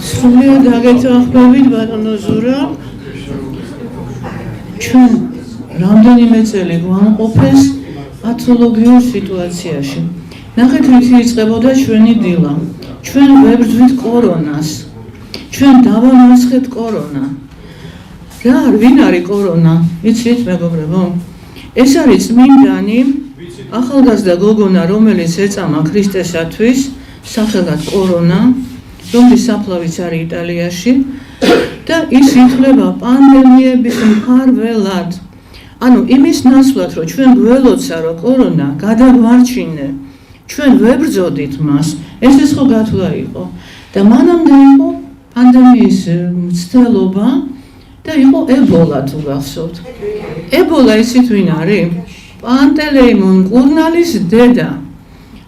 სრულიად აგეთახმებით ბატონო ზურა ჩვენ რამდენიმე წელი გვამყოფეს პათოლოგიურ სიტუაციაში. ნახეთ რითი იწყებოდა ჩვენი დილა. ჩვენ ვებრძვით კორონას. ჩვენ დავამარცხეთ კორონა. ვინ არის კორონა? იცით მეგობრებო? ეს არის წმინდანი, ახალგაზრდა გოგონა, რომელიც ეწამა ქრისტესათვის, სახელად კორონა, რომლის საფლავიც არის იტალიაში და ის ითვლება პანდემიების მფარველად. ანუ იმის ნაცვლად, რომ ჩვენ გველოცა, რომ კორონა გადაგვარჩინე, ჩვენ ვებრძოდით მას, ეს ხო გათვლა იყო და მანამდე იყო პანდემიის მცდელობა და იყო ებოლა თუ გახსოვთ. ებოლა იცით ვინ არის? პანტელეიმონ მკურნალის დედა.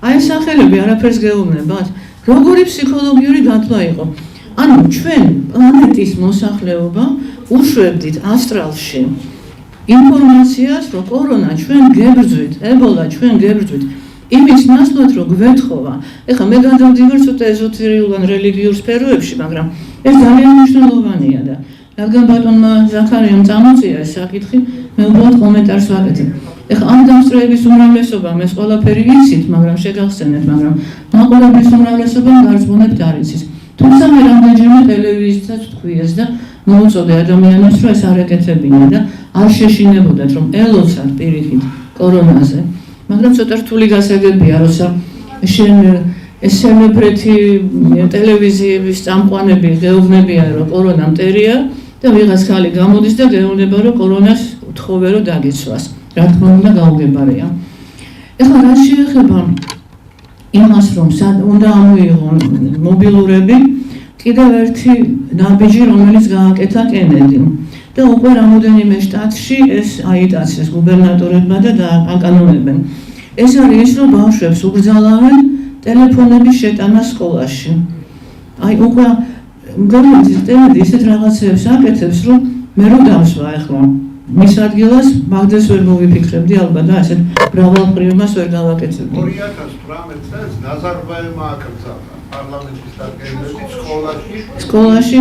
აი სახელები არაფერს გეუბნებათ. როგორი ფსიქოლოგიური დათვლა იყო. ანუ ჩვენ პლანეტის მოსახლეობა უშვებდით ასტრალში ინფორმაციას, რომ კორონა ჩვენ გებრძვით, ებოლა ჩვენ გებრძვით. იმის ნაცვლად რომ გვეთხოვა. ეხლა მე გადავდივარ ცოტა ეზოთერიულ ან რელიგიურ სფეროებში, მაგრამ ეს ძალიან მნიშვნელოვანია და რადგან ბატონმა ზაქარიამ წამოწია ეს საკითხი, მე უბრალოდ კომენტარს ვაკეთებ. ეხლა ამ დამსწრეების უმრავლესობამ ეს ყველაფერი იცით, მაგრამ შეგახსენეთ, მაგრამ მაყურებლის უმრავლესობამ გარწმუნებთ არ იცის. თუმცა მე რამდენჯერმე ტელევიზიასაც ვთქვი ეს და მოუწოდე ადამიანებს, რომ ეს არ ეკეთებინა და არ შეშინებოდათ, რომ ელოცათ პირიქით კორონაზე. მაგრამ ცოტა რთული გასაგებია, როცა შენ ესენებრეთი ტელევიზიების წამყვანები გეუბნებიან, რომ კორონა მტერია და ვიღაც ხალი გამოდის და გეუბნება, რომ კორონას უთხოვე, რომ დაგიცვას. რა თქმა უნდა გაუგებარია. ეხლა რა შეეხება იმას, რომ უნდა ამოიღონ მობილურები, კიდევ ერთი ნაბიჯი, რომელიც გააკეთა კენედიმ. და უკვე რამოდენიმე შტატში ეს აიტაცეს გუბერნატორებმა და აკანონებენ. ეს არის ის, რომ ბავშვებს უბრძალავენ ტელეფონების შეტანა სკოლაში. აი უკვე გამოდიჭდები ისეთ რაღაცებს აკეთებს, რომ მე რო დავსვა ახლა მის ადგილას მაგდეს ვერ მოვიფიქრებდი ალბათ და ასეთ მრავალფრიობას ვერ გავაკეთებდი. 2018 წელს ნაზარბაევმა აკრძალა პარლამენტის დადგენილებით სკოლაში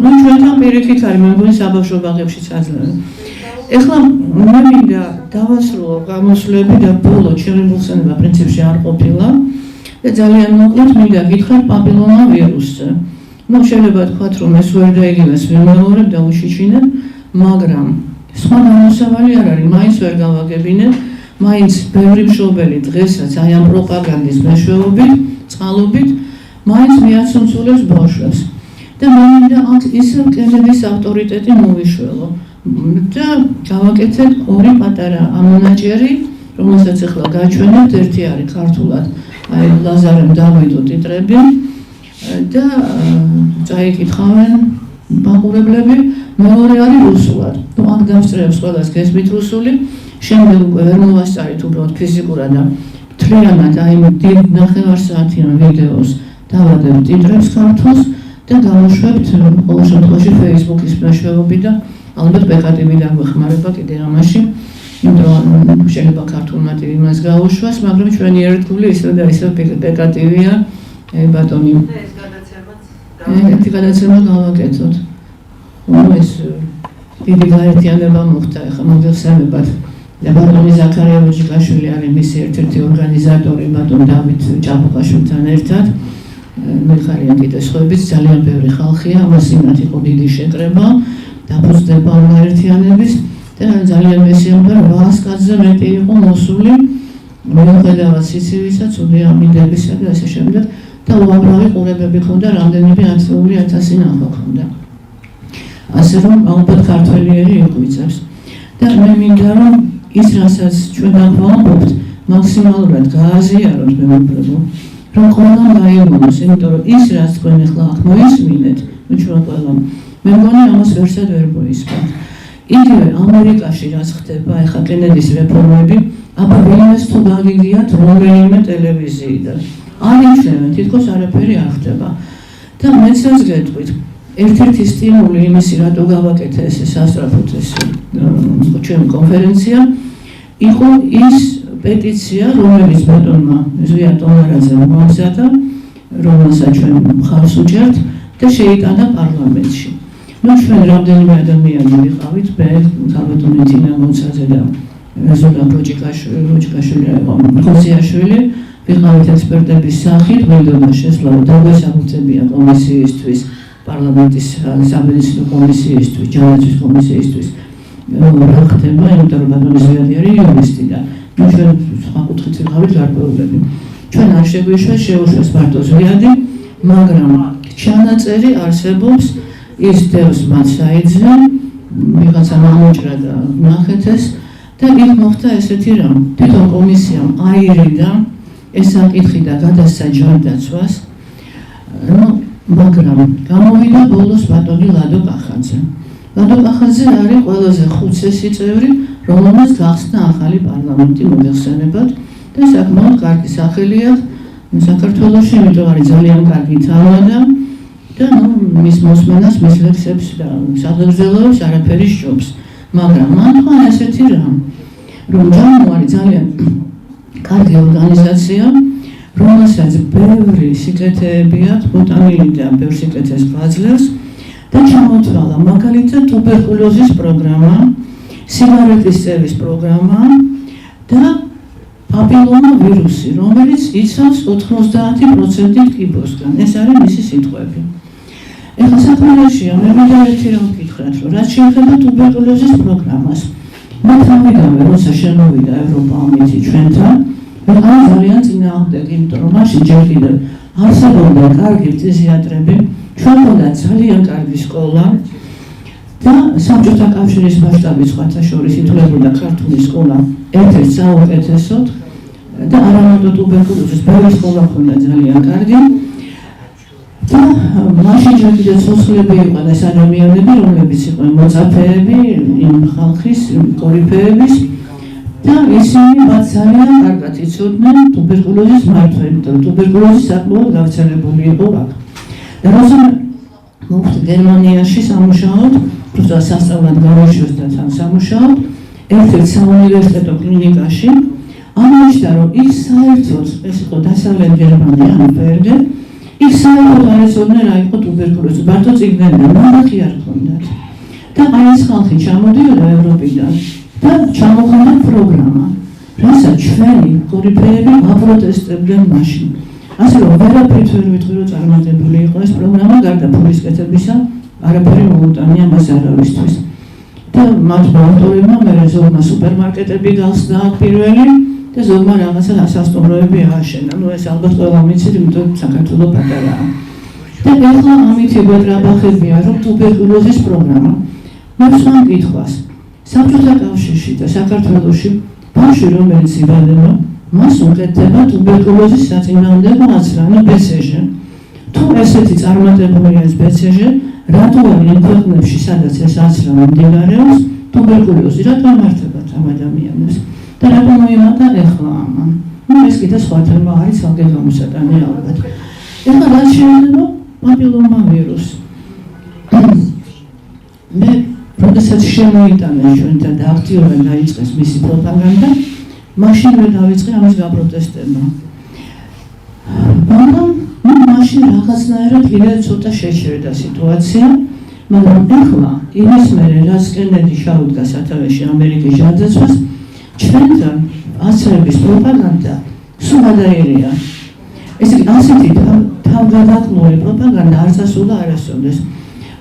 ნუ ჩვენთან პირიქით არის, მე მგონი საბავშვო ბაღებშიც აძლევენ. ეხლა მე მინდა დავასრულო გამოსვლები და ბოლო ჩემი მოხსენება პრინციპში არ ყოფილა და ძალიან მოკლედ მინდა გითხრათ პაპილომა ვირუსზე. ნუ შეიძლება თქვათ, რომ ეს ვერ დაიგივეს ვიმეორებ და უშიჩინებ, მაგრამ სხვა გამოსავალი არ არის, მაინც ვერ გავაგებინებ, მაინც ბევრი მშობელი დღესაც აი ამ პროპაგანდის მეშვეობით, წყალობით, მაინც მიაცუნცულებს ბავშვებს. და მე მინდა აქ ისევ კენედის ავტორიტეტი მოვიშველო და გავაკეთეთ ორი პატარა ამონაჭერი, რომელსაც ახლა გაჩვენებთ, ერთი არის ქართულად, აი ლაზარემ დავიდო ტიტრები და წაიკითხავენ მაყურებლები, მეორე არის რუსულად. ნუ აქ დავსწრებს ყველას გესმით რუსული, შემდეგ უკვე ვერ მოვასწარით უბრალოდ ფიზიკურად და მთლიანად აი დიდ ნახევარსაათიან ვიდეოს დავადებ ტიტრებს ქართულს და გამოშვებთ ყოველ შემთხვევაში Facebook-ის მეშვეობით და ალბათ პეკატივი დაგვეხმარება კიდე ამაში, იმიტომ რომ შეიძლება ქართულმა ტივი მას გაუშვას, მაგრამ ჩვენი ერთგული ისევ და ისევ პეკატივია, ბატონი. ეს გადაცემა გავაკეთოთ. ეს დიდი გაერთიანება მოხდა, ეხლა მოგეხსენებათ. და ბატონი ზაქარია ვაჟიკაშვილი არის მისი ერთ-ერთი ორგანიზატორი, ბატონ დავით ჭაბუკაშვილთან ერთად. მიხარია კიდე სხვაებიც, ძალიან ბევრი ხალხია, ამასინათ იყო დიდი შეკრება, დაფუძნება გაერთიანების და ძალიან მესიამდა 800 კაცზე მეტი იყო მოსული, მიუხედავად სიცივისა, ცუდი ამინდებისა და ასე შემდეგ და უამრავი ყურებები ჰქონდა, რამდენიმე 10,000 ნახვა ჰქონდა. ასე რომ ალბათ ქართველიერი იღვიძებს. და მე მინდა რომ ის რასაც ჩვენ აღვამობთ, მაქსიმალურად გააზიაროთ მეგობრებო, რომ ყველამ გაიგონოს, იმიტომ რომ ის რაც თქვენ ახლა აქ მოისმინეთ, ჩვენ ყველამ, მე მგონი ამას ვერსად ვერ მოისმენთ. იგივე ამერიკაში რაც ხდება, ახლა კენედის რეფორმები, აბა ვინმეს თუ გაგიგიათ რომელიმე ტელევიზიიდან. არ იცნობენ, თითქოს არაფერი არ ხდება. და მეცაც გეტყვით, ერთ-ერთი სტიმული იმისი, რატო გავაკეთე ეს სასწრაფოდ ეს ჩვენი კონფერენცია, იყო ის პეტიცია, რომელიც ბატონმა ზვია ტომარაძემ მოამზადა, რომელსაც ჩვენ მხარს უჭერთ და შეიტანა პარლამენტში. ჩვენ რამდენიმე ადამიანი ვიყავით, ბატონი თინა მოცაძე და ზურაბ როჭიკაშვილი, ხოსიაშვილი, ვიყავით ექსპერტების სახით, მინდოდა შესვლა დაგვესაბუთებია კომისიისთვის, პარლამენტის სამედიცინო კომისიისთვის, ჯანმრთელობის კომისიისთვის რა ხდება, იმიტომ რომ ბატონი ზვიადი არის იურისტი და ჩვენ სხვა კუთხით ვიყავით გარკვეულები. ჩვენ არ შეგვიშვა შეუშვეს მარტო ზვიადი, მაგრამ ჩანაწერი არსებობს ის დევს მათ საიძე, ვიღაცა გამოჭრა და ნახეთ და იქ მოხდა ესეთი რამ. თვითონ კომისიამ აირიდა ეს საკითხი და გადასცა ჯანდაცვას, მაგრამ გამოვიდა ბოლოს ბატონი ლადო კახაძე. ლადო კახაძე არის ყველაზე ხუცესი წევრი, რომელმაც გახსნა ახალი პარლამენტი მოიხსენებათ და საკმაოდ კარგი სახელია საქართველოში, იმიტომ არის ძალიან კარგი თავადა და მის მოსმენას, მის ლექსებს და სადღეგრძელოებს არაფერი სჯობს. მაგრამ მან თქვა ესეთი რამ, რომ ჯამო არის ძალიან კარგი ორგანიზაცია, რომელსაც ბევრი სიკრეტეები აქვს მოტანილი და ბევრ სიკრეტეს გვაძლევს და ჩამოთვალა მაგალითად ტუბერკულოზის პროგრამა, სიგარეტის წევის პროგრამა და პაპილომა ვირუსი, რომელიც იცავს 90% კიბოსგან. ეს არის მისი სიტყვები. ეხლა საქმეშია, მე მინდა ერთი რამ ვკითხრათ, რომ რაც შეეხება ტუბერკულოზის პროგრამას, მე თავიდანვე როცა შემოვიდა ევროპა ამითი ჩვენთან, ვიყავ ძალიან წინააღმდეგ, იმიტომ რომ მაშინ ჯერ კიდევ არსებობდა კარგი ფიზიატრები, ჩვენ მქონდა ძალიან კარგი სკოლა და საბჭოთა კავშირის მასშტაბით სხვათა შორის ითვლებოდა ქართული სკოლა ერთ-ერთ საუკეთესოდ და არა მარტო ტუბერკულოზის ბევრი სკოლა ჰქონდა ძალიან კარგი და მაშინ ჯერ კიდევ ცოცხლები იყვნენ ეს ადამიანები, რომლებიც იყვნენ მოწაფეები იმ ხალხის კორიფეების და ისინი მათ ძალიან კარგად იცოდნენ ტუბერკულოზის მართვა, იმიტომ რომ ტუბერკულოზი საკმაოდ გავრცელებული იყო აქ. და როცა მოვხდი გერმანიაში სამუშაოდ, просто სასწავლად გამოშვეს და სამუშაოდ, ერთ-ერთ საუნივერსიტეტო კლინიკაში, აღმოჩნდა, რომ იქ საერთოდ ეს იყო დასავლეთ გერმანია, ანტვერპენი, იქ საერთოდ არ იცოდნენ რა იყო ტუბერკულოზი, მარტო წიგნებიდან ნახი არ ჰქონდათ. და აი ეს ხალხი ჩამოდიოდა ევროპიდან და ჩამოყალიბდა პროგრამა, რასაც ჩვენი კორიფეები აპროტესტებდნენ მაშინ. ასე რომ ვერაფრით ვერ ვიტყვი, რომ წარმატებული იყო ეს პროგრამა, გარდა ფულის კეთებისა, არაფერი მოუტანია მას არავისთვის. და მათმა ავტორებმა მერე ზოგმა სუპერმარკეტები გახსნა პირველი და ზოგმა რაღაცა სასტუმროები ააშენა. ეს ალბათ ყველა მიცით, იმიტომ რომ საქართველო პატარაა. და ეხლა ამით გვეტრაბახებია, რომ ტუბერკულოზის პროგრამა მებს მკითხვას. საბჭოთა კავშირში და საქართველოში ბავშვი, რომელიც იბადება, მას უკეთდება ტუბერკულოზის საწინააღმდეგო აცრანა BCG. თუ ესეთი წარმატებულია ეს BCG, რატო არ იმ ქვეყნებში, სადაც ეს აცრანა მიმდინარეობს, ტუბერკულოზი რატო ამართებათ ამ ადამიანებს და რატო მოიმატა ეხლა ამან? ეს კიდე სხვა თემა არის, ალგე გამოსატანი ალბათ. ეხლა რაც შეეხება პაპილომა ვირუსს. მე როდესაც შემოიტანა ჩვენთან და აქტიურად დაიწყეს მისი პროპაგანდა, მაშინვე დავიწყე ამის გაპროტესტება. მაგრამ მაშინ რაღაცნაირად კიდე ცოტა შეჩერდა სიტუაცია, მაგრამ ეხლა იმის მერე რაც კენედი ჩაუდგა სათავეში ამერიკის ჯანდაცვას, ჩვენთან აცრების პროპაგანდა სულ გადაერია. ეს ასეთი თავგადაკლული პროპაგანდა არ წასულა არასოდეს.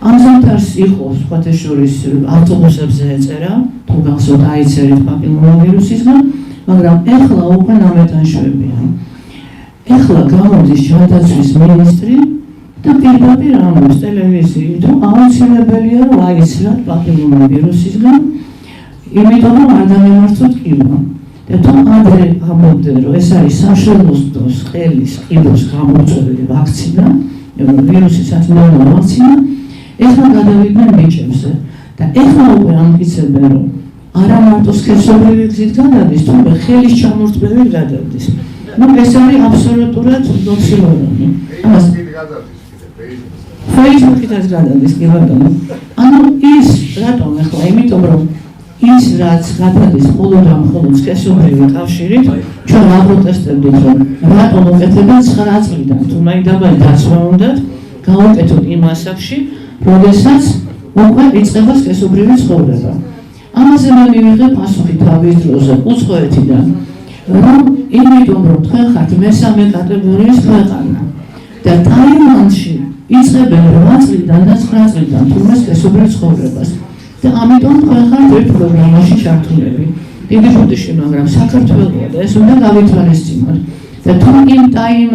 ამ ზამთარს იყო სხვათა შორის ავტობუსებზე ეწერა, თუ გახსოვთ აიწერეთ პაპილომა ვირუსისგან, მაგრამ ეხლა უკვე ნამეტანშვებია. ეხლა გამოდის ჯანდაცვის მინისტრი და პირდაპირ ამბობს ტელევიზიით, რომ აუცილებელია რომ აიცრათ პაპილომა ვირუსისგან, იმიტომ რომ არ დამემართოთ კიბო. და თუ ადრე ამბობდნენ, რომ ეს არის საშემოსდოს ყელის კიბოს გამოწვეული ვაქცინა, ვირუსის საწინააღმდეგო ვაქცინა, ეხლა გადავიდნენ ბიჭებზე და ეხლა უკვე ამტკიცებენ, რომ არა მარტო სქესობრივი გზით გადადის, თუმცა ხელის ჩამორთმევით გადადის. ეს არის აბსოლუტურად ოქსიმორონი. ამას Facebook-ითაც გადადის კი ბატონო. ანუ ის რატომ ეხლა, იმიტომ რომ ის რაც გადადის მხოლოდ და მხოლოდ სქესობრივი კავშირით, ჩვენ ვაპროტესტებდით, რომ რატომ უკეთებენ 9 წლიდან, თუ მაინდამაინც დაცვა უნდათ, გავუკეთოთ იმ ასაკში, როდესაც უკვე იწყება სქესობრივი ცხოვრება. ამაზე მე მივიღე პასუხი თავის დროზე უცხოეთიდან, რომ იმიტომ რომ თქვენ ხართ მესამე კატეგორიის ქვეყანა და ტაილანდში იწყებენ 8 წლიდან და 9 წლიდან თურმე სქესობრივ ცხოვრებას. და ამიტომ თქვენ ხართ ერთ პროგრამაში ჩართულები. დიდი ფუტიში, მაგრამ საქართველოა და ეს უნდა გავითვალისწინოთ. და თუ იმ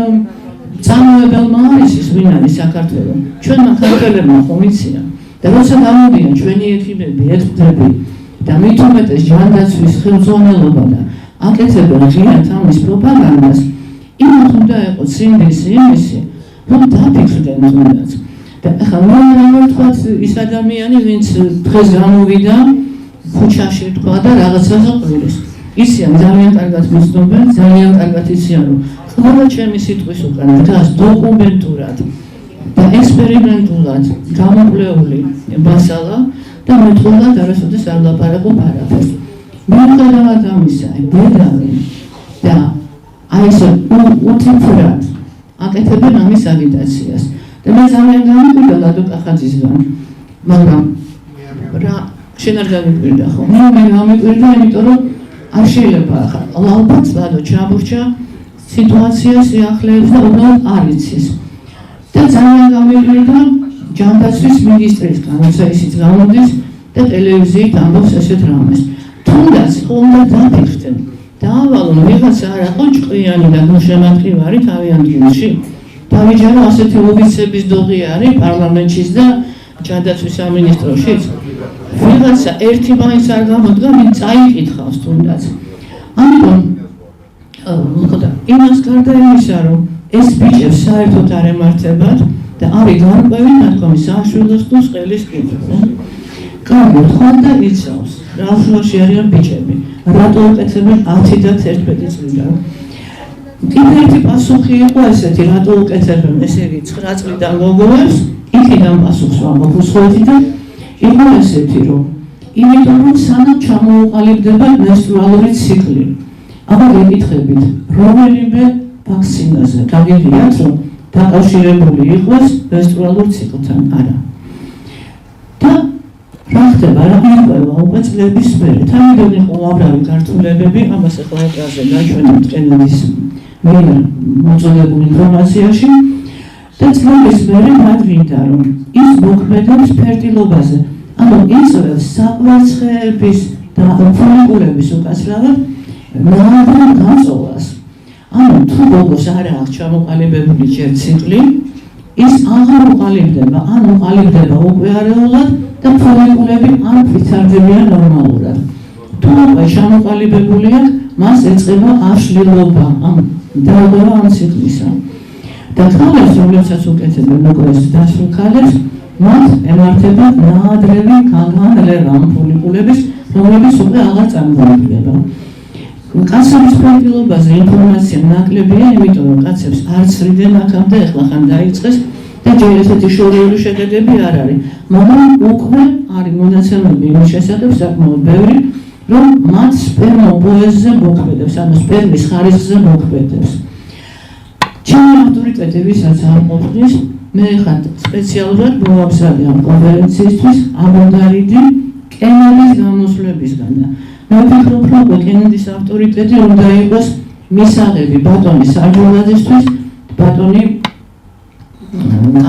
წამოებელმა არის ის ვინ არის საქართველო, ჩვენმა ქართველებმა ხომ იციან და როცა გამოდიან ჩვენი ექიმები, ექიმები და მით უმეტეს ჯანდაცვის ხელმძღვანელობა და აკეთებენ ღიად ამის პროპაგანდას, იმათ უნდა ეყოთ სიმდისი იმისი, რომ დაფიქრდნენ თუნდაც. და ახლა მე ვთქვათ ის ადამიანი, ვინც დღეს გამოვიდა ქუჩაში თქვა და რაღაცაზე ყვირის. ისიან ძალიან კარგად მისდობენ, ძალიან კარგად იციან, რომ ყველა ჩემი სიტყვის უკან დგას დოკუმენტურად და ექსპერიმენტულად გამოკვლეული მასალა და მეტყველად არასოდეს არ ლაპარაკობ არაფერს. მიუხედავად ამისა, დედალი და აი ესე უთიფრად აკეთებენ ამის აგიტაციას. და მე ძალიან გამიკვირდა ლადო კახაძისგან, მაგრამ რა შენ არ გამიკვირდა ხო? მე გამიკვირდა, იმიტომ რომ არ შეიძლება ახლა ალბათ ლადო ჩამორჩა სიტუაცია სიახლეებს და უბრალოდ არ იცის. და ძალიან გამიკვირდა ჯანდაცვის მინისტრისგან, როცა ისიც გამოდის და ტელევიზიით ამბობს ესეთ რამეს. თუნდაც უნდა დაფიქრდნენ, დაავალონ ვიღაცა არ აყო ჭკვიანი და შემატყივარი თავიანთში. დავიჯერო ასეთი ოფიცების დოღი არის პარლამენტშიც და ჯანდაცვის სამინისტროშიც. ვიღაცა ერთი მაინც არ გამოდგა, ვინ წაიკითხავს თუნდაც. ამიტომ მოხდა იმას გარდა იმისა, რომ ეს ბიჭებს საერთოდ არ ემართებათ და არის გარკვევი ნათქვამი სამშვილოს თუ სყელის კითხვა. კარგი, თქვა და იცავს, რა უშუალოში არიან ბიჭები, რატო უკეთებენ 10 და 11 წლიდან. კიდევ ერთი პასუხი იყო ესეთი, რატო უკეთებენ, ესე იგი 9 წლიდან გოგოებს, იქიდან პასუხს ვამბობ უცხოეთიდან, იყო ესეთი, რომ იმიტომ რომ სანამ ჩამოუყალიბდება მენსტრუალური ციკლი. აბა გეკითხებით, რომელიმე ვაქცინაზე გაგიგიათ, რომ დაკავშირებული იყოს მენსტრუალურ ციკლთან, არა. და რა ხდება, რა მიყვება უკვე წლების მერე. თავიდან იყო უამრავი გართულებები, ამას ახლა ეკრანზე გაჩვენებთ კენედის მიერ მოწოდებული ინფორმაციაში და წლების მერე დადგინდა, რომ ის მოქმედებს ფერტილობაზე. ანუ იწვევს საკვარცხლების და ფოლიკულების უკაცრავად ნაადრევ გაწოლას. ანუ თუ გოგოს არ აქვს ჩამოყალიბებული ჯერ ციკლი, ის აღარ უყალიბდება, ან უყალიბდება უკვე არეულად და ფოლიკულები არ ვითარდებიან ნორმალურად. თუ უკვე ჩამოყალიბებულია, მას ეწყება აშლილობა, დაავადება ამ ციკლისა. და ქალებს, რომლებსაც უკეთებენ მოგეს დასრულ ქალებს, მათ ემართება ნაადრევი განლევა ამ ფოლიკულების, რომლებიც უკვე აღარ წარმოუდგება. კაცების ფერტილობაზე ინფორმაცია ნაკლებია, იმიტომ რომ კაცებს არც რიდან აქამდე ეხლა ხან დაიწყეს და ჯერ ესეთი შორეული შედეგები არ არის. მაგრამ უკვე არის მონაცემები იმის შესახებ საკმაოდ ბევრი, რომ მათ სპერმოპოეზზე მოქმედებს, ანუ სპერმის ხარისხზე მოქმედებს. ჩემი ავტორიტეტი ვისაც არ ყოფნის, მე ხარ სპეციალურად მოამზადე ამ კონფერენციისთვის ამონდარიდი კენედის გამოსვლებისგან და მე ვფიქრობ, რომ კენედის ავტორიტეტი უნდა იყოს მისაღები ბატონი სარჯულაძისთვის, ბატონი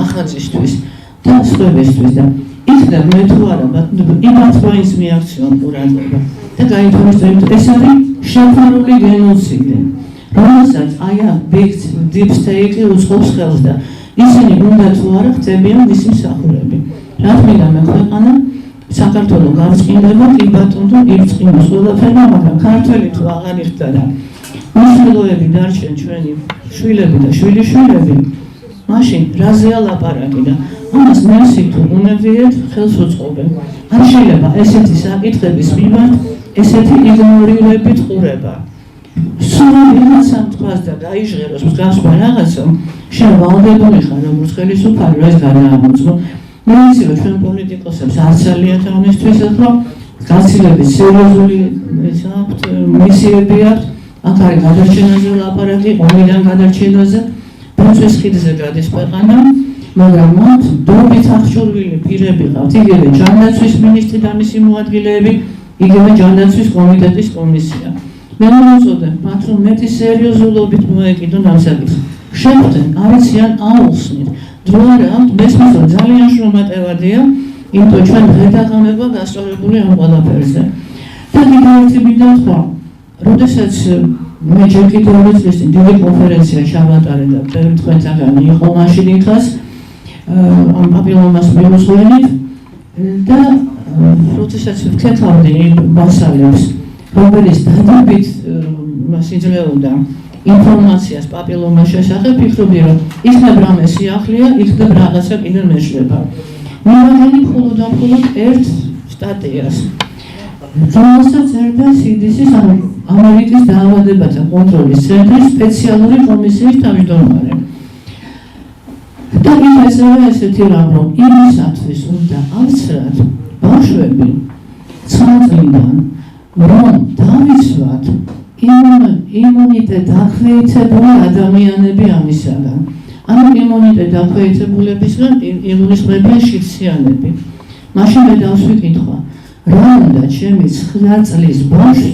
ახაძისთვის და სხვებისთვის და იქნებ მე თუ არა იმათ მაინც მიაქციონ ყურადღება და გაინფორმირდეთ, ეს არის შეფარული გენოციდი, რომელსაც აი ამ deep state-ი უწყობს ხელს და ისინი უნდა თუ არა ხდებიან მისი მსახურები. რა თქმა მე ქვეყანა საქართველოს გამწყინდება, კი ბატონო იბწყინოს ყველაფერმა, მაგრამ ქართველი თუ აღარ იხდა და უშვილოები დარჩენ ჩვენი შვილები და შვილიშვილები, მაშინ რაზეა ლაპარაკი და ამას ნერსი თუ უნებლიეთ ხელს უწყობენ. არ შეიძლება ესეთი საკითხების მიმართ ესეთი იგნორირებით ყურება. სულ ვიღაცამ თქვას და გაიჟღეროს მსგავსმა რაღაცამ, შენ ვალდებული ხარ როგორც ხელისუფალი, ეს გადაამოწმო. მე ვიცი, რომ ჩვენ პოლიტიკოსებს არ ძალიან ამისთვის ახლა გაცილებით სერიოზული მისიები აქვს. აქ არის გადარჩენაზე ლაპარაკი, ომიდან გადარჩენაზე, ბოძვის ხიდზე გადის ქვეყანა, მაგრამ მათ დობით აღჭურვილი პირები ყავთ, იგივე ჯანდაცვის მინისტრი და მისი მოადგილეები, იგივე ჯანდაცვის კომიტეტის კომისია. მე მომწოდებ მათ, რომ მეტი სერიოზულობით მოეკიდონ ამ საკითხს. შეხვდნენ, არიციან აუხსნით. დრო არ აქვს, მესმის რომ ძალიან შრომატევადია, იმიტომ ჩვენ ღეთაღამება გასწორებული ამ ყველაფერზე. და კიდევ ერთი მინდა, როდესაც მე ჯერ კიდევ 2 წლის წინ დიდი კონფერენცია ჩავატარე და ბევრი თქვენთაგანი იყო მაშინ იქაც ამ პაპილომას მიუსვენით და როდესაც ვქეთავდი მასალებს, რომელიც დადებით სიძლეოდა ინფორმაციას პაპილომას შესახებ, ფიქრობდი, რომ იქნებ რამე სიახლეა, იქნებ რაღაცა კიდევ მეშლება. მივაგენი მხოლოდ და მხოლოდ ერთ სტატიას, რომელსაც ერთა CDC-ის ამერიკის დაავადებათა კონტროლის ცენტრის სპეციალური კომისიის თავმჯდომარე. და იქ ესაა ესეთი რამ, რომ იმისათვის უნდა ავსრათ ბავშვები 9 წლიდან, რომ დავისვათ იმუნიტეტ დაქვეითებული ადამიანები ამისაგან. ანუ იმუნიტეტ დაქვეითებულებისგან იგულისხმებიან შიდსიანები. მაშინ მე დავსვიკითხვა, რა უნდა ჩემი 9 წლის ბავშვი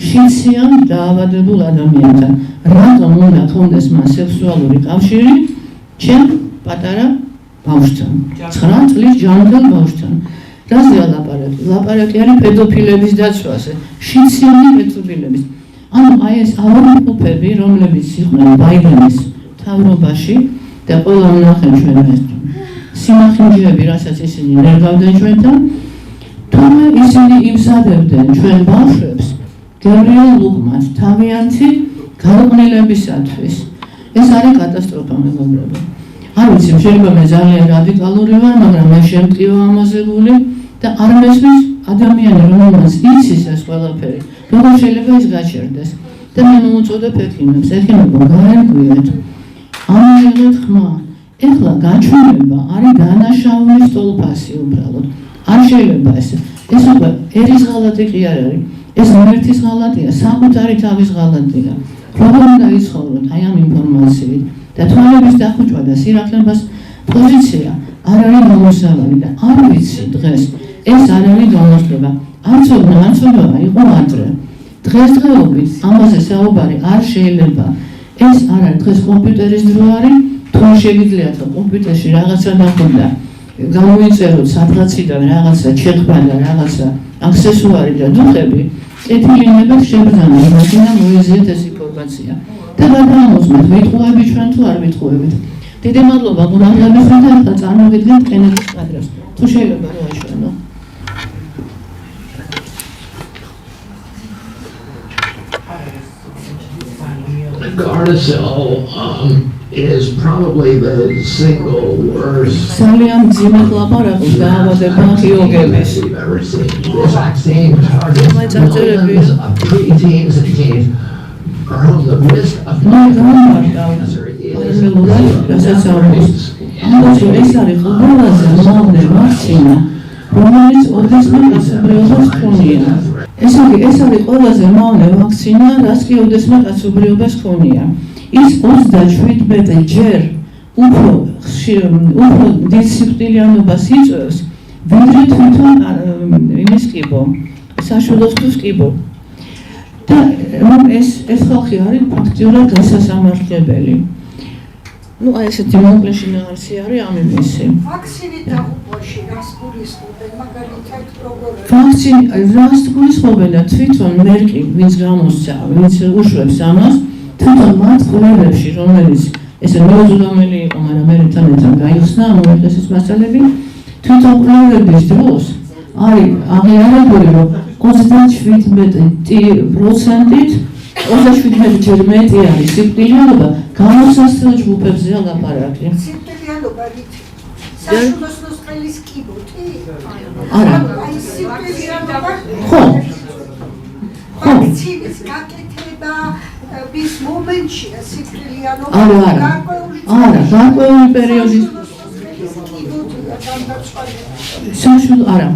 შიდსიან დაავადებულ ადამიანთან, რატომ უნდა ქონდეს მას სექსუალური კავშირი ჩემ პატარა ბავშვთან, 9 წლის ჯანმრთელ ბავშვთან. რაზეა ლაპარაკი? ლაპარაკი არის პედოფილების დაცვაზე, შიდსიანი პედოფილების. ანუ აი ეს ავადმყოფები, რომლებიც იყვნენ ბაიდენის თავრობაში და ყველა უნახენ ჩვენ ეს სიმახინჯეები, რასაც ისინი ნერგავდნენ ჩვენთან, თუმცა ისინი იმზადებდნენ ჩვენ ბავშვებს გებრიელ ლუკმანს თავიანთი გარყვნილებისათვის. ეს არის კატასტროფა, მეგობრებო. არ ვიცი, შეიძლება მე ძალიან რადიკალური ვარ, მაგრამ მე შემტკივა ამაზებული და არ მესმის ადამიანი, რომელმაც იცის ეს ყველაფერი, როგორ შეიძლება ის გაჩერდეს. და მე მომუწოდებ ექიმებს, ექიმებო, გაერკვიეთ, ამიღეთ ხმა. ეხლა გაჩვენება არის დანაშაულის სტოლფასი უბრალოდ. არ შეიძლება ესე. ეს უკვე ერის ღალატი კი არ არის. ეს ღმერთის ღალატია, საკუთარი თავის ღალატია. როგორ უნდა იცხოვროთ აი ამ ინფორმაციით და თვალების დახუჭვა და სირაქლებას პოზიცია არ არის გამოსავალი და არ ვიცი დღეს ეს არ არის გამოსწრება. არც იყო ადრე. დღესდღეობით ამაზე საუბარი არ შეიძლება. ეს არ არის დღეს კომპიუტერის დრო არის, თუ შეგიძლიათ კომპიუტერში რაღაცა ნახოთ, გამოიწეროთ სადღაციდან რაღაცა ჩექბა და რაღაცა აქსესუარი და დუხები, წეთილინებად შეგრძანოთ, მაშინ მოიაზრეთ ეს ინფორმაცია. და გადამოსმით, ვიტყუები ჩვენ თუ არ ვიტყუებით. დიდი მადლობა გულაღებისგან და წარმოგიდგენთ კენედის კადრებს. თუ შეიძლება რა აჩვენო. Gardasil is probably the single worst ძალიან ძიმე ლაპარაკი დაავადება გიოგების. This vaccine targets millions of preteens and teens whom the risk of cancer is ეს არის ყველაზე მომდე ვაქცინა, რომელიც ოდესმე კაცობრიობას ჰქონია. ეს არის ყველაზე მომდე ვაქცინა, რაც კი ოდესმე კაცობრიობას ჰქონია. ის 37 ჯერ უფრო დიდ სიკვდილიანობას იწვევს, ვიდრე თვითონ იმის კიბო, საშვილოსნოს კიბო. და ეს ხალხი არის ფაქტიურად გასასამართლებელი. ну აი ესეთი მომკლეში ნაარსი არის ამ იმისი. ვაქცინით დაღუპვაში რას გულისხმობენ, მაგალითად როგორ? ვაქცინი რას გულისხმობენ და თვითონ მერკი, ვინც გამოსცა, ვინც უშვებს ამას, თვითონ მათ კვლევებში, რომელიც ესე მეუძლებელი იყო, მაგრამ მერეთანთან გაიხსნა ამ უერთესის მასალები, თვითონ კვლევების დროს არის აღიარებული, რომ 37%-ით 27 ჯერ მეტი არის სიკვდილიანობა გამოსასწრელ ჯგუფებზეა ლაპარაკი. სიკვდილიანობა რითი? საშვილოსნოს ყელის კიბოთი? არა. აი სიკვდილიანობა? ხო. ვაქცინის გაკეთება bis მომენტშია სიკვდილიანობა? არა, გარკვეული პერიოდის საშვილოსნოს ყელის კიბოთია გამორჩეული. არა.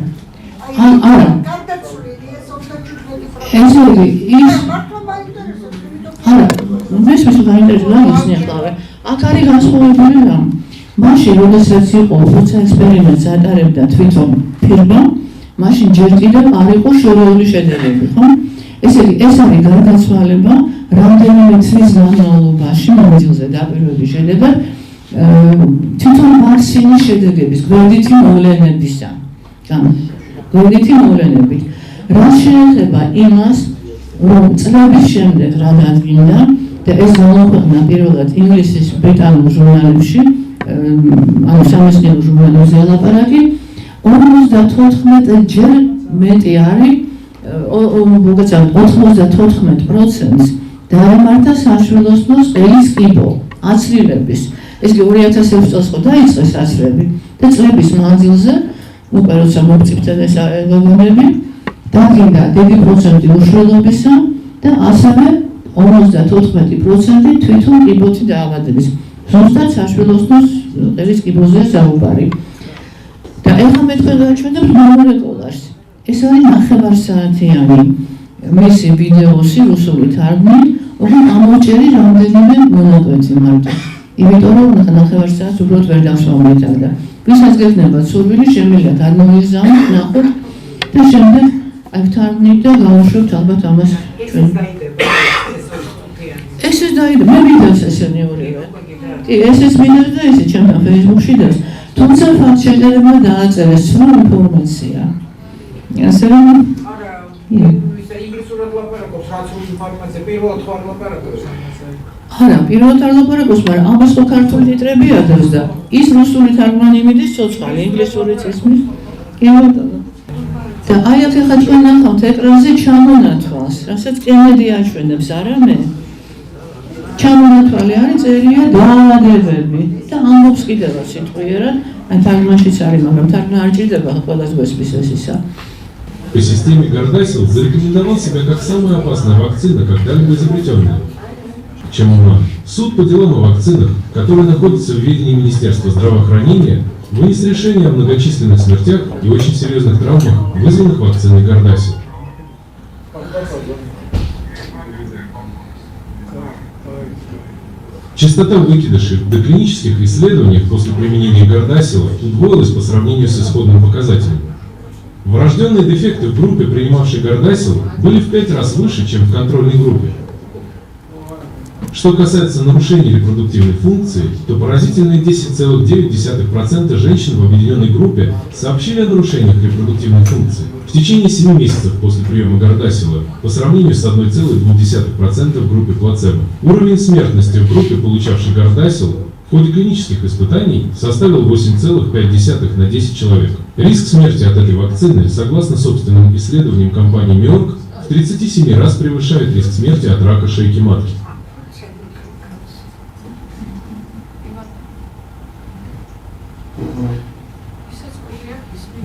არა. გარდაცვლილი ეს 37%. ესე იგი, ის მართლა მაინტერესებს, იმიტომ არა, მესმის მაინტერესებს ისნიახლავე. აქ არის განსხვავებული რამ. მაშინ, როდესაც იყო, როცა ექსპერიმენტს ატარებდა თვითონ ფირმა, მაშინ ჯერ კიდევ არ იყო შორეული შედეგები, ხო? ესე იგი, ეს არის გარდაცვალება რამდენიმე წლის განმავლობაში მანძილზე დაპირვების შედეგად თვითონ ვაქცინის შედეგების გვერდითი მოვლენებისა. გვერდითი მოვლენებით. რაც შეეხება იმას, რომ წლების შემდეგ რა დადგინდა და ეს გამოქვეყნა პირველად ინგლისის ბრიტანულ ჟურნალებში, ანუ სამეცნიერო ჟურნალებზე ელაპარაკი, 54-ჯერ მეტი არის, 94%-ს დაემართა საშვილოსნოს ყელის კიბო, აცლილების. ეს კი 2006 წელს ხო დაიწყეს აცლები და წლების მანძილზე, უკვე როცა მოგწიფდნენ ეს ლოგონები, დადგინდა დიდი პროცენტი უშვილობისა და ასევე 54% თვითონ კიბოთი დაავადების. ზუსტად საშვილოსნოს ყელის კიბოზეა საუბარი. და ეხლა მე თქვენ გავჩვენებთ მეორე კოლაჟს. ეს არის 9 საათიანი მისი ვიდეოსი რუსული თარგმნით, ოღონდ ამოჭერი რამდენიმე მონაკვეთი მარტო. იმიტომ რომ 9 საათს უბრალოდ ვერ დავსვამეთ და ვისაც გექნება სურვილი, შემიძლია გადმოვიზამოთ, ნახოთ და შემდეგ აი ვთარგმნით და გავუშვებთ ალბათ ამას ჩვენ. ესეც დაიდება, მე ვიდეოს ესენი ორივე. კი, ესეც ვიდეოს და ესე ჩემთან Facebook-ში დას. თუმცა ფაქტ შეგერება დააწერეს სრულ ინფორმაცია. ასე რომ არა, ინგლისურად ლაპარაკობს, რაც რუსულ ინფორმაცია პირველად ხო არ ლაპარაკობს ამაზე. არა, პირველად არ ლაპარაკობს, მაგრამ ამას ხო ქართული ტიტრები ადრეს და ის რუსული თარგმანი მიდის ცოცხალი, ინგლისურიც ისმის. კი ბატონო. და აი აქ ახლა ჩვენ ნახავთ ეკრანზე ჩამონათვალს, რასაც კენედი აჩვენებს, არა მე. ჩამონათვალი არის წერია დაავადებები და ამბობს კიდევ სიტყვიერად, აი თარგმანშიც არის, მაგრამ თარგმნა არ ჭირდება ყველას გვესმის ეს ისა. По системе Гордасил зарекомендовал себя как самая опасная вакцина, когда-либо изобретенная. Чем ума? Суд по делам о вакцинах, который находится в ведении Министерства здравоохранения, вынес решение о многочисленных смертях и очень серьезных травмах, вызванных вакциной Гордасил. Частота выкидышей в доклинических исследованиях после применения Гордасила удвоилась по сравнению с исходным показателем. Врожденные дефекты в группе, принимавшей Гордасил, были в 5 раз выше, чем в контрольной группе. Что касается нарушений репродуктивной функции, то поразительные 10,9% женщин в объединенной группе сообщили о нарушениях репродуктивной функции в течение 7 месяцев после приема Гордасила по сравнению с 1,2% в группе плацебо. Уровень смертности в группе, получавшей Гордасил, в ходе клинических испытаний составил 8,5 на 10 человек. Риск смерти от этой вакцины, согласно собственным исследованиям компании Merck, в 37 раз превышает риск смерти от рака шейки матки.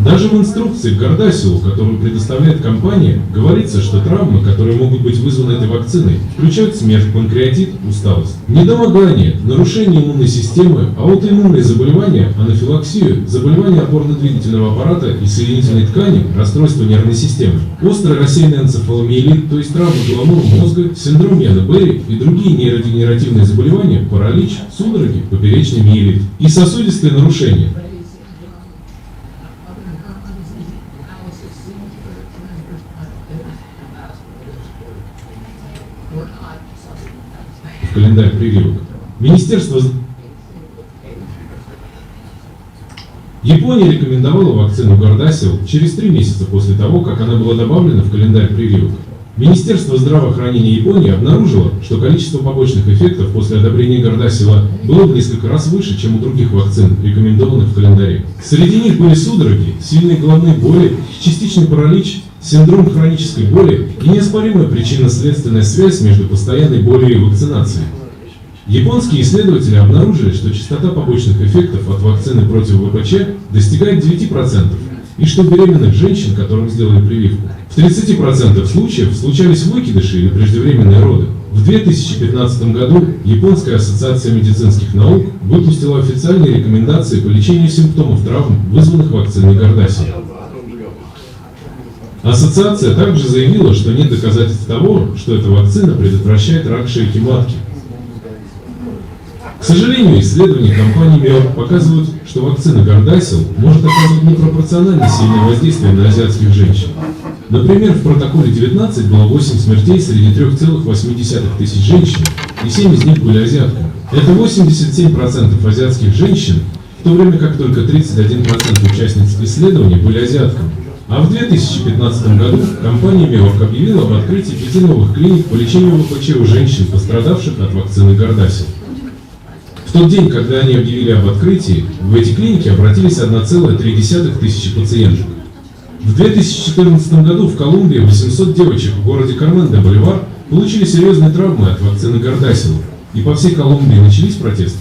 Даже в инструкции к Гордасилу, которую предоставляет компания, говорится, что травмы, которые могут быть вызваны этой вакциной, включают смерть, панкреатит, усталость, недомогание, нарушение иммунной системы, аутоиммунные заболевания, анафилаксию, заболевания опорно-двигательного аппарата и соединительной ткани, расстройство нервной системы, острый рассеянный энцефаломиелит, то есть травмы головного мозга, синдром Яна-Берри и другие нейродегенеративные заболевания, паралич, судороги, поперечный миелит и сосудистые нарушения. Календарь прививок. Япония рекомендовала вакцину Гордасил через 3 месяца после того, как она была добавлена в календарь прививок. Министерство здравоохранения Японии обнаружило, что количество побочных эффектов после одобрения Гордасила было в несколько раз выше, чем у других вакцин, рекомендованных в календаре. Среди них были судороги, сильные головные боли, частичный паралич, синдром хронической боли и неоспоримая причинно-следственная связь между постоянной болью и вакцинацией. Японские исследователи обнаружили, что частота побочных эффектов от вакцины против ВПЧ достигает 9%, и что беременных женщин, которым сделали прививку, в 30% случаев случались выкидыши или преждевременные роды. В 2015 году Японская ассоциация медицинских наук выпустила официальные рекомендации по лечению симптомов травм, вызванных вакциной Гордасил. Ассоциация также заявила, что нет доказательств того, что эта вакцина предотвращает рак шейки матки. К сожалению, исследования компании Merck показывают, что вакцина Gardasil может оказывать непропорционально сильное воздействие на азиатских женщин. Например, в протоколе 19 было 8 смертей среди 3,8 тысяч женщин, и 7 из них были азиатками. Это 87% азиатских женщин, в то время как только 31% участниц исследования были азиатками. А в 2015 году компания Merck объявила об открытии 5 новых клиник по лечению ВПЧ у женщин, пострадавших от вакцины Gardasil. В тот день, когда они объявили об открытии, в эти клиники обратились 1,3 тысячи пациенток. В 2014 году в Колумбии 800 девочек в городе Кармен-де-Боливар получили серьезные травмы от вакцины Gardasil, и по всей Колумбии начались протесты.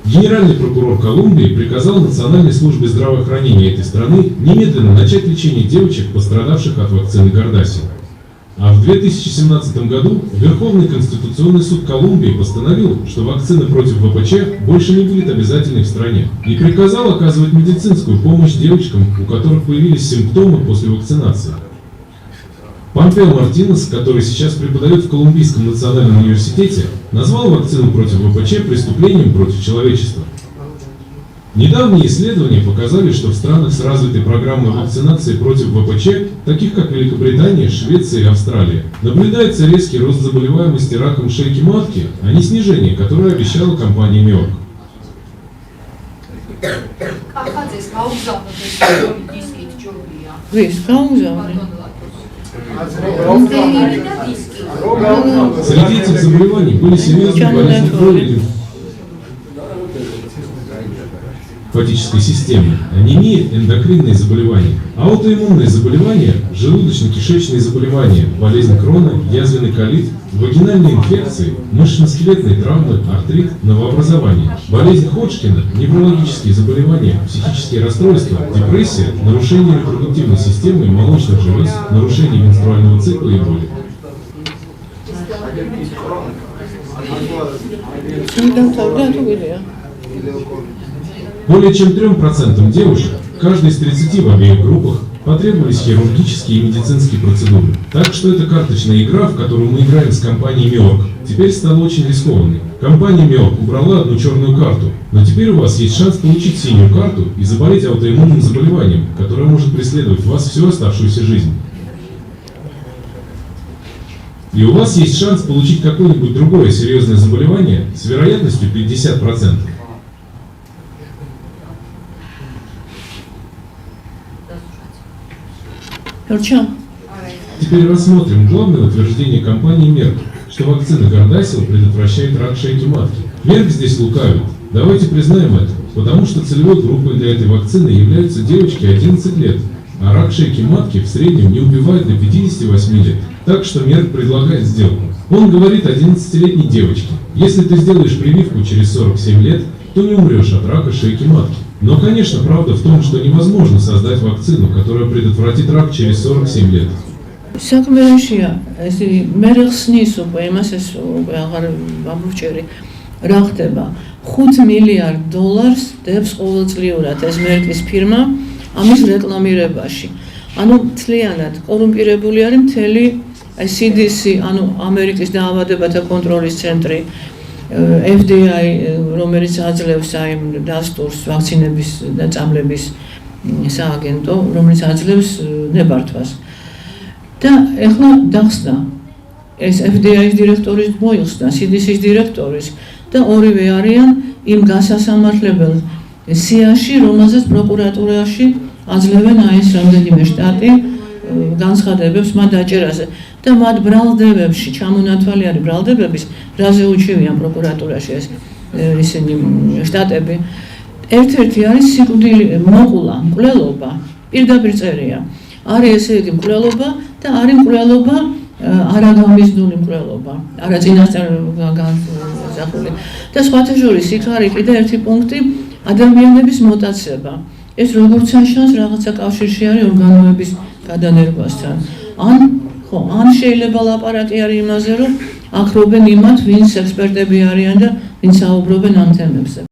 Генеральный прокурор Колумбии приказал Национальной службе здравоохранения этой страны немедленно начать лечение девочек, пострадавших от вакцины Gardasil. А в 2017 году Верховный конституционный суд Колумбии постановил, что вакцина против ВПЧ больше не будет обязательной в стране, и приказал оказывать медицинскую помощь девочкам, у которых появились симптомы после вакцинации. Помпео Мартинес, который сейчас преподает в Колумбийском национальном университете, назвал вакцину против ВПЧ преступлением против человечества. Недавние исследования показали, что в странах с развитой программой вакцинации против ВПЧ, таких как Великобритания, Швеция и Австралия, наблюдается резкий рост заболеваемости раком шейки матки, а не снижение, которое обещала компания Merck. Среди этих заболеваний были серьезные болезни крови, лимфатической системы, анемия, эндокринные заболевания, аутоиммунные заболевания, желудочно-кишечные заболевания, болезнь Крона, язвенный колит, вагинальные инфекции, мышечно-скелетные травмы, артрит, новообразование, болезнь Ходжкина, неврологические заболевания, психические расстройства, депрессия, нарушение репродуктивной системы и молочных желез, нарушение менструального цикла и боли. Более чем 3% девушек, каждой из 30 в обеих группах, потребовались хирургические и медицинские процедуры. Так что эта карточная игра, в которую мы играем с компанией Merck, теперь стала очень рискованной. Компания Merck убрала одну черную карту, но теперь у вас есть шанс получить синюю карту и заболеть аутоиммунным заболеванием, которое может преследовать вас всю оставшуюся жизнь. И у вас есть шанс получить какое-нибудь другое серьезное заболевание с вероятностью 50%. Теперь рассмотрим главное утверждение компании Merck, что вакцина Gardasil предотвращает рак шейки матки. Merck здесь лукавит. Давайте признаем это, потому что целевой группой для этой вакцины являются девочки 11 лет, а рак шейки матки в среднем не убивает до 58 лет. Так что Merck предлагает сделку. Он говорит 11-летней девочке: если ты сделаешь прививку через 47 лет, то не умрешь от рака шейки матки. Но, конечно, правда в том, что невозможно создать вакцину, которая предотвратит рак через 47 лет. საქმეშია ეს მე ხსნის უკვე იმას ეს უკვე აღარ ვამბობ რა ხდება 5 მილიარდ დოლარს დებს ყოველწლიურად ეს მერკის ფირმა ამის რეკლამირებაში. ანუ მთლიანად კორუმპირებული არის მთელი CDC, ანუ ამერიკის დაავადებათა კონტროლის ცენტრი, FDA, რომელიც აძლევს აი დასტურს ვაქცინების დაწამლების სააგენტო, რომელიც აძლევს ნებართვას. და ეხლა დახსნა ეს FDA-ის დირექტორის მოიხსნა, CDC-ის დირექტორის და ორივე არიან იმ გასასამართლებელ სიაში, რომელზეც პროკურატურაში აძლევენ აი ეს რამდენიმე შტატი განცხადებებს მათ დაჭერაზე და მათ ბრალდებებში ჩამონათვალი არის ბრალდებების, რაზე უჩივიან პროკურატურაში ეს ისინი შტატები. ერთ-ერთი არის სიკვდილი მოყულა, მკვლელობა, პირდაპირ წერია. არის ესე იგი მკვლელობა და არის მკვლელობა არაგამიზნული მკვლელობა, არა წინასწარ განსაზღვრული. და სხვათა შორის იქ არის კიდე ერთი პუნქტი ადამიანების მოტაცება. ეს როგორც ჩანს რაღაცა კავშირში არის ორგანოების გადანერგვასთან. ან შეიძლება ლაპარაკი არის იმაზე, რომ ახლობენ იმათ, ვინც ექსპერტები არიან და ვინც საუბრობენ ამ თემებზე.